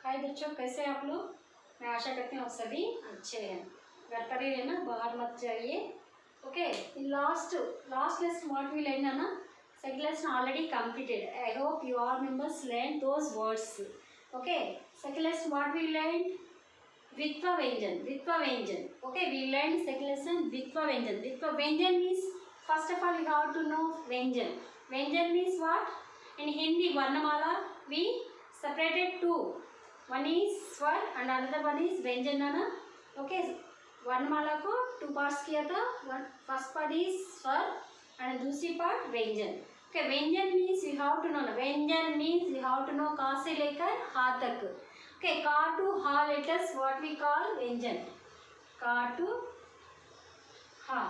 हाय बच्चों, कैसे हैं आप लोग। मैं आशा करती हूँ आप सभी अच्छे हैं। घर पर ही रहना, बाहर मत जाइए। Okay, in last lesson what we learned है ना, second lesson already completed. I hope you all members learned those words. Okay, second lesson what we learned, Vitva Vyanjan. Okay, we learned second lesson Vitva Vyanjan. Vitva Vyanjan means, first of all you have to know Vyanjan. Vyanjan means what? In Hindi Varnamala we separated two. One is स्वर and another one is व्यंजन ना. Okay, वर्णमाला को to parts किया था. First part is swar and दूसरी part vyanjan. Okay, vyanjan means you have to know. Vyanjan means you have to know का से लेकर हा तक. Okay, का टू हा लेटर्स व्हाट वी कॉल व्यंजन. का टू हा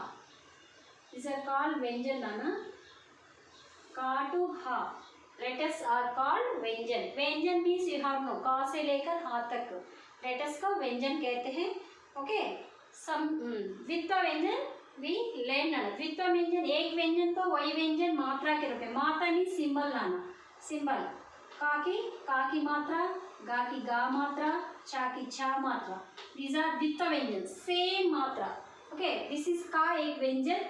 इज आर कॉल्ड व्यंजन ना. का टू हा लेटर्स आर कॉल्ड व्यंजन. व्यंजन मीन्स यू हैव नो का से लेकर हा तक लेटर्स को व्यंजन कहते हैं. ओके, सम द्वित्व व्यंजन वी लर्न. द्वित्व व्यंजन एक व्यंजन को वही व्यंजन मात्रा के रूप में. मात्रा मीन्स सिंबल लाना. सिंबल का की मात्रा, गा की गा मात्रा, चा की छा मात्रा. दीज आर द्वित्व व्यंजन, सेम मात्रा. ओके, दिस इज का एक व्यंजन,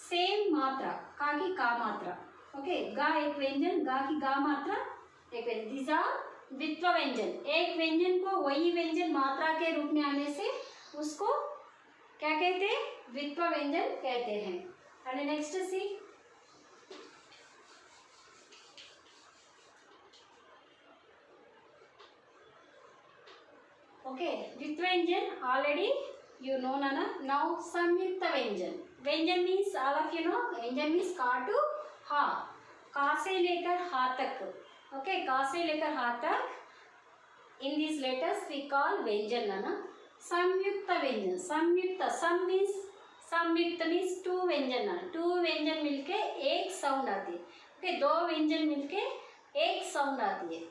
सेम मात्रा का की का मात्रा. ओके, गा एक व्यंजन, गा की गा मात्रा एक व्यंजन. दीज आर द्वित्व व्यंजन. एक व्यंजन को वही व्यंजन मात्रा के रूप में आने से उसको क्या कहते हैं? द्वित्व व्यंजन कहते हैं. एंड नेक्स्ट सी, ओके, द्वित्व व्यंजन ऑलरेडी you know ना. Now संयुक्त व्यंजन. व्यंजन means all of you know. Vyanjan means का टू हा, का से लेकर हा तक. ओके, का से लेकर हा तक in this letters we call व्यंजन ना. संयुक्त व्यंजन. संयुक्त मीन्स टू व्यंजन ना. टू व्यंजन मिलके एक साउंड आती है. ओके, दो व्यंजन मिलके एक साउंड आती है,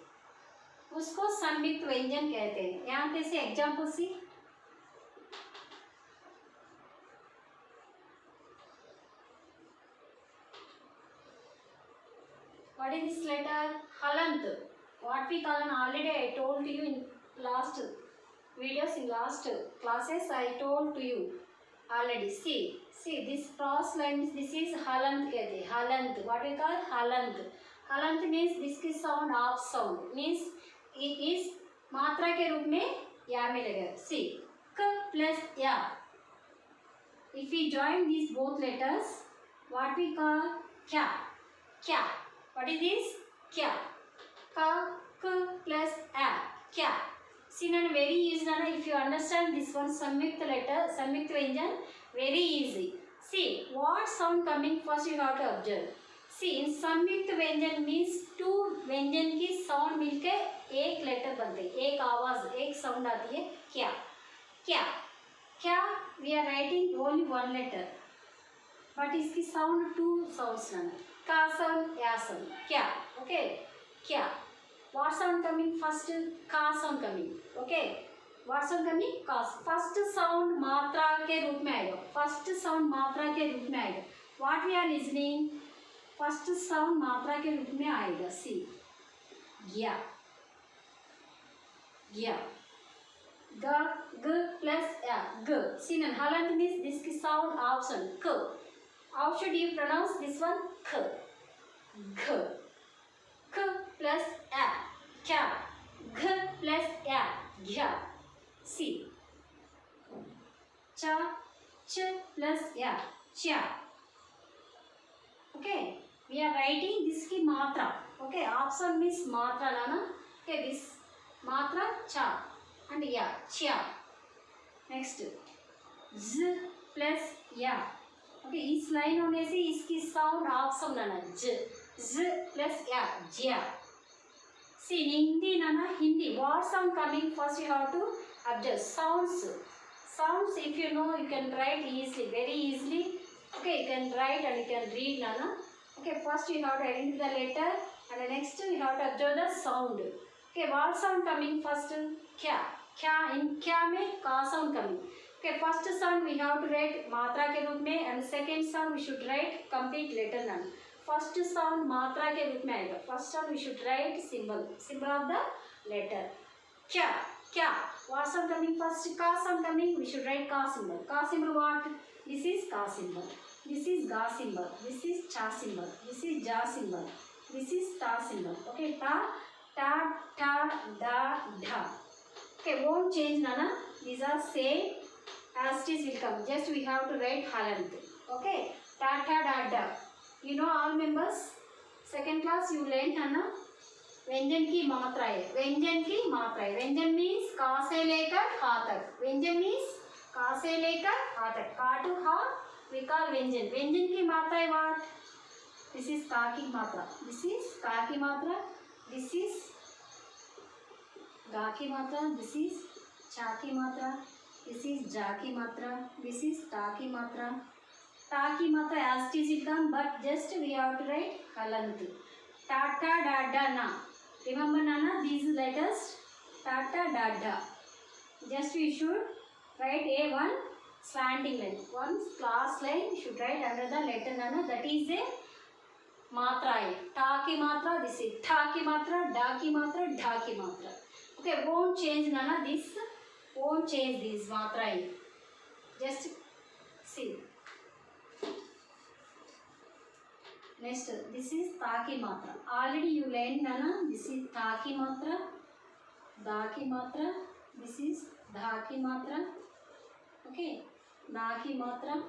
उसको संयुक्त व्यंजन कहते हैं. यहाँ पे से example see. What is this letter? Halant. What we call, already I told you in last videos, in last classes I told to you already. See this cross line, this is halant कहते हैं. halant, what we call halant. halant means this की sound off sound, means it is मात्रा के रूप में या मिलेगा. See, k plus या. If we join these both letters, what we call kya. What is this? Kya. Ka, k plus a. Kya. See, now very easy na. If you understand this one, samyukt letter, samyukt व्यंजन, very easy. See, what sound coming first you have to observe. See, in samyukt व्यंजन means two व्यंजन की sound मिलके एक letter बनते हैं, एक आवाज, एक sound आती है. क्या. We are writing only one letter, but इसकी sound two sounds ना. का sound, या sound. क्या. ओके, क्या. What sound coming first? का sound coming. Okay, what sound coming? का. फर्स्ट साउंड मात्रा के रूप में आएगा. फर्स्ट साउंड मात्रा के रूप में आएगा. What we are listening? First sound मात्रा के रूप में आएगा. सी, ग्या. ग प्लस या. ग. सी, ना हलंत मीन्स दिस की साउंड ऑप्शन क. How should you pronounce this one? K. K plus a. Kya. G plus a. Gya. C. Cha. Ch plus a. Cha. Okay. We are writing this की मात्रा. Okay. Option means मात्रा लाना. Okay. This मात्रा cha and ya. Cha. Next. Z plus ya. Okay, इस line होने से इसकी sound आप सब लाना. ज प्लस या. ज्या. सी, हिंदी ना. Hindi what sound coming first you have to observe. Sounds if you know you can write easily, very easily. Okay, you can write and you can read ना. Okay, first you have to identify the letter and next you have to observe the sound. Okay, what sound coming first? क्या. in क्या में का sound coming. Okay, first sound we have to write मात्रा के रूप में and second sound we should write complete letter none. First sound मात्रा के रूप में आएगा. First sound we should write symbol of the letter. kya, kya. What sound coming first? Ka sound coming. We should write ka symbol. Ka symbol what? This is ka symbol. This is ga symbol. This is cha symbol. This is ja symbol. This is ta symbol. Okay, ta, ta, ta, da, dha. Okay, won't change, Nana. These are same as it is will come. Just we have to write halant. Okay, ta, ta, da, da. You know all members? Second class you learned, Nana. व्यंजन की मात्रा है. व्यंजन की मात्रा है. व्यंजन means का से लेकर हा तक. व्यंजन मीन्स का से लेकर हा तक. का टू हा we call व्यंजन. व्यंजन की मात्रा है what? This is का की मात्रा. This is का की मात्रा. This is गा की मात्रा. This is चा की मात्रा. This is जा की मात्रा. This is ता की मात्रा. ता की मात्रा as it is will come, but just we have to write halant. Ta ta da da na. Remember, Nana, these letters ta ta da da. Just we should write a one slanting line. One class line we should write under the letter, Nana. That is a matra. Ta ki matra. This is tha ki matra. Da ki matra. Dha ki matra. Okay, won't change, Nana. This won't change this matra. Just see. Next, this is ta ki matra. Already you learned, Nana. This is ta ki matra, da ki matra. This is dha ki matra. Okay, da ki matra,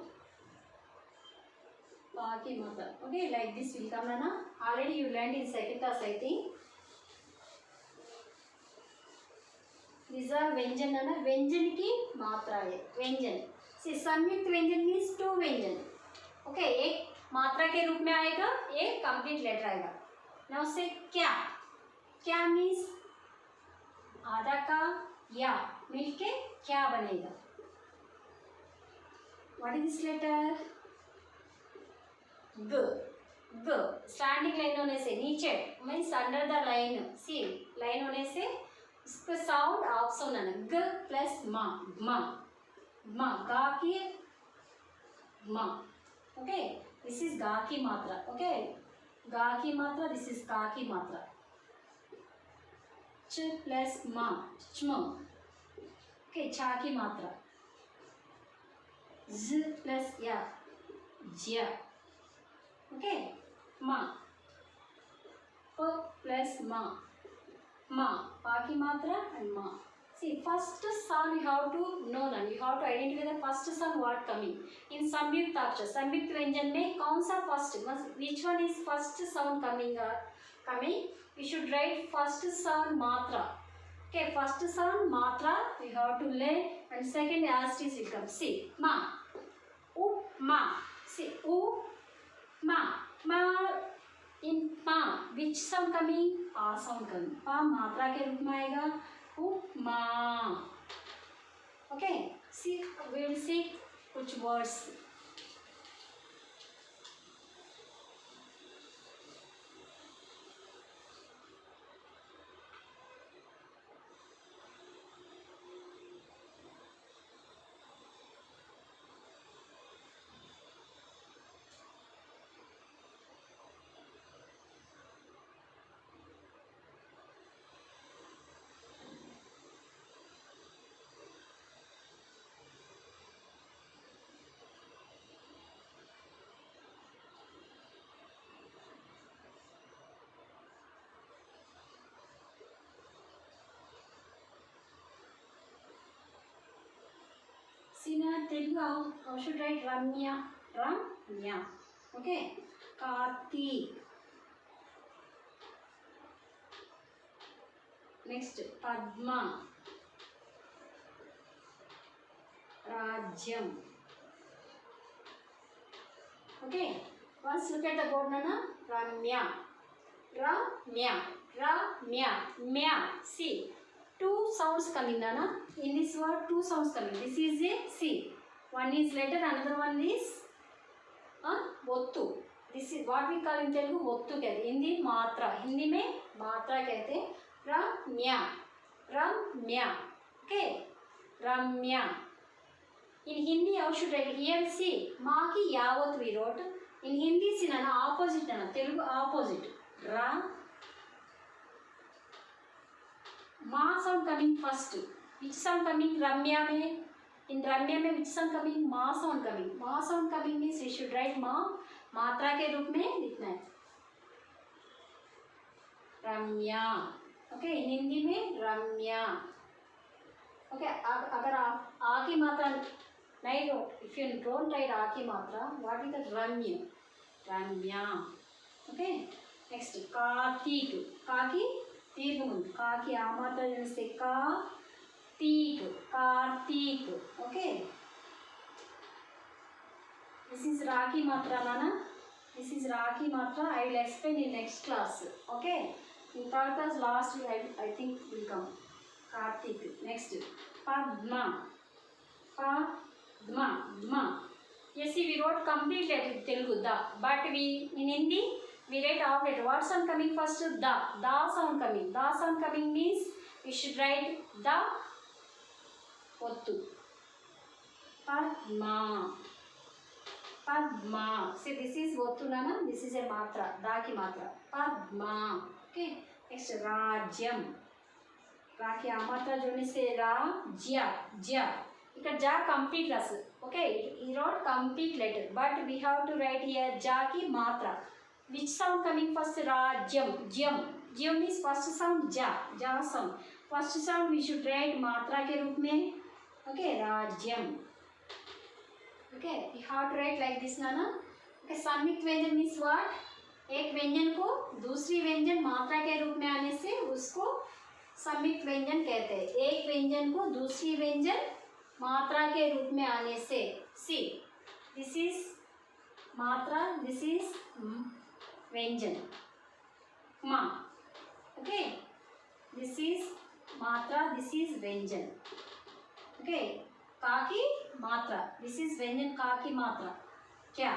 pa ki matra. Okay, like this will come, Nana. Already you learned in second class, I think. These are व्यंजन, Nana. व्यंजन की मात्रा है. व्यंजन. See, संयुक्त व्यंजन means two व्यंजन. Okay, एक मात्रा के रूप में आएगा, एक कंप्लीट लेटर आएगा. नाउ से क्या. क्या मीन्स आधा का या मिलके क्या बनेगा. What is this letter? ग. ग स्टैंडिंग लाइन होने से नीचे means under the line. See line होने से इसका साउंड ऑफ साउंड आना. ग प्लस मा. मा मा गा की मा. ओके, this is ga की मात्रा. Okay, ga की मात्रा. This is ka की मात्रा. च प्लस मा चम. Okay, cha की मात्रा. z प्लस या ज्या. Okay, मा. प प्लस मा मा. पा की मात्रा and मा. See, first sound you have to know, and you have to identify the first sound what coming in samyukta akshar. Samyukta व्यंजन में कौन सा first, which one is first sound coming? We should write first sound matra. Okay, first sound matra we have to learn, and second as it is will come. See, ma, u, ma. See, u, ma, ma. In ma, which sound coming? Pa sound coming. Pa मात्रा के रूप में आएगा. उपमा. Okay, see, we will see कुछ words. Sina Telugu, how should write Ramya? Ramya. Okay. Karthik. Next, Padma. Rajyam. Okay. Once look at the board, Nana. Ramya. Ramya. Ramya. Mya. See. Two sounds coming, Nana. In this word, two sounds coming. This is a C. One is letter, another one is Vottu. This is what we call in Telugu Vottu कहते. हिंदी मात्रा. हिंदी में मात्रा कहते हैं. Ramya. Ramya. Okay. Ramya. In Hindi, how should I write? Here see, ma ki yavat we wrote. In Hindi, see, Nana, opposite, Nana. Telugu opposite. Ra. Ma sound coming first. Which sound coming Ramya में? In Ramya में which sound coming? Ma sound coming. Ma sound coming means we should write ma, मात्रा के रूप में लिखना है. रम्या. Okay, इन हिंदी में रम्या. Okay, अगर आप आ की मात्रा नहीं रो, इफ यू डोंट राइट आ की मात्रा, what is the Ramya? Ramya. Okay, next Kartik. का की दीर्घ मुंदु, का की आ मात्रा जैसे का तीक, कार्तिक. ओके, दिस इज रा की मात्रा नाना. This is ra की मात्रा. I will explain in next class. Okay. In third class last I think will come. Kartik. Next. Padma. Padma. Dma. Yes, see, we wrote complete letter Telugu da. But we in Hindi we write half letter. What sound coming first? Da. Da sound coming. Da sound coming means we should write da. Ottu. Padma. Padma. See, this is Ottu nana. This is a matra. Da ki matra. Padma. Okay. Next Rajyam. Ra ki a matra जोड़ने से Rajya. Ja. इधर ja complete रस. Okay. It wrote complete letter. But we have to write here ja की मात्रा. Which sound coming first? Rajyam. Jam. Jam means first sound ja. Ja sound. First sound we should write मात्रा के रूप में. Okay. Rajyam. Okay, you have to write like this nana. Okay, संयुक्त व्यंजन means what? एक व्यंजन को दूसरी व्यंजन मात्रा के रूप में आने से उसको संयुक्त व्यंजन कहते हैं. एक व्यंजन को दूसरी व्यंजन मात्रा के रूप में आने से. See, this is मात्रा, this is व्यंजन मा. Okay, this is मात्रा, this is व्यंजन. Okay, का की मात्रा. दिस इज व्यंजन का की मात्रा. क्या?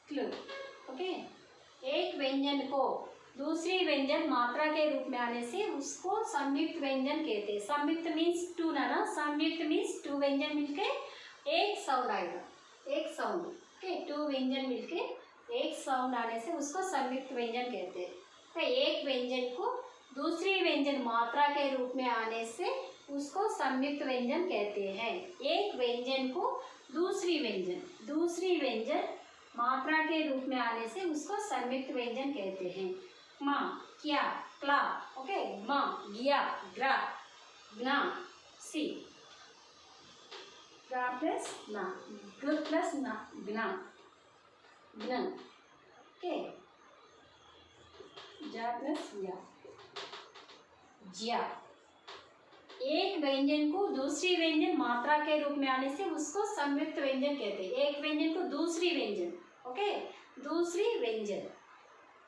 क्लू. ओके, एक व्यंजन को दूसरी व्यंजन मात्रा के रूप में आने से उसको संयुक्त व्यंजन कहते हैं. संयुक्त मीन्स टू ना. संयुक्त मीन्स टू व्यंजन मिलके एक साउंड आएगा. एक साउंड. ओके, टू व्यंजन मिलके एक साउंड आने से उसको संयुक्त व्यंजन कहते हैं. तो एक व्यंजन को दूसरी व्यंजन मात्रा के रूप में आने से उसको संयुक्त व्यंजन कहते हैं. एक व्यंजन को दूसरी व्यंजन मात्रा के रूप में आने से उसको संयुक्त व्यंजन कहते हैं. मा, क्या, क्ला. ओके, मा, गिया, ग्रा, ग्ना. सी, ग्रा प्लस ना, ग प्लस ना, ग्ना, ग्नन. ओके, जा प्लस या, ज्या. एक व्यंजन को दूसरी व्यंजन मात्रा के रूप में आने से उसको संयुक्त व्यंजन कहते हैं. एक व्यंजन को दूसरी व्यंजन. ओके, दूसरी व्यंजन.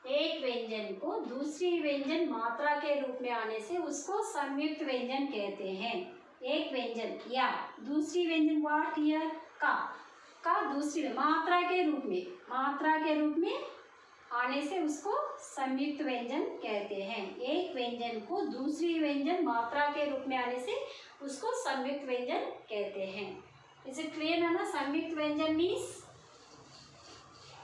एक व्यंजन को दूसरी व्यंजन मात्रा के रूप में आने से उसको संयुक्त व्यंजन कहते हैं. एक व्यंजन या दूसरी व्यंजन व्हाट हियर? का दूसरी मात्रा के रूप में आने से उसको संयुक्त व्यंजन कहते हैं. एक व्यंजन को दूसरी व्यंजन मात्रा के रूप में आने से उसको संयुक्त व्यंजन कहते हैं. इज इट क्लियर ना? संयुक्त व्यंजन मीन्स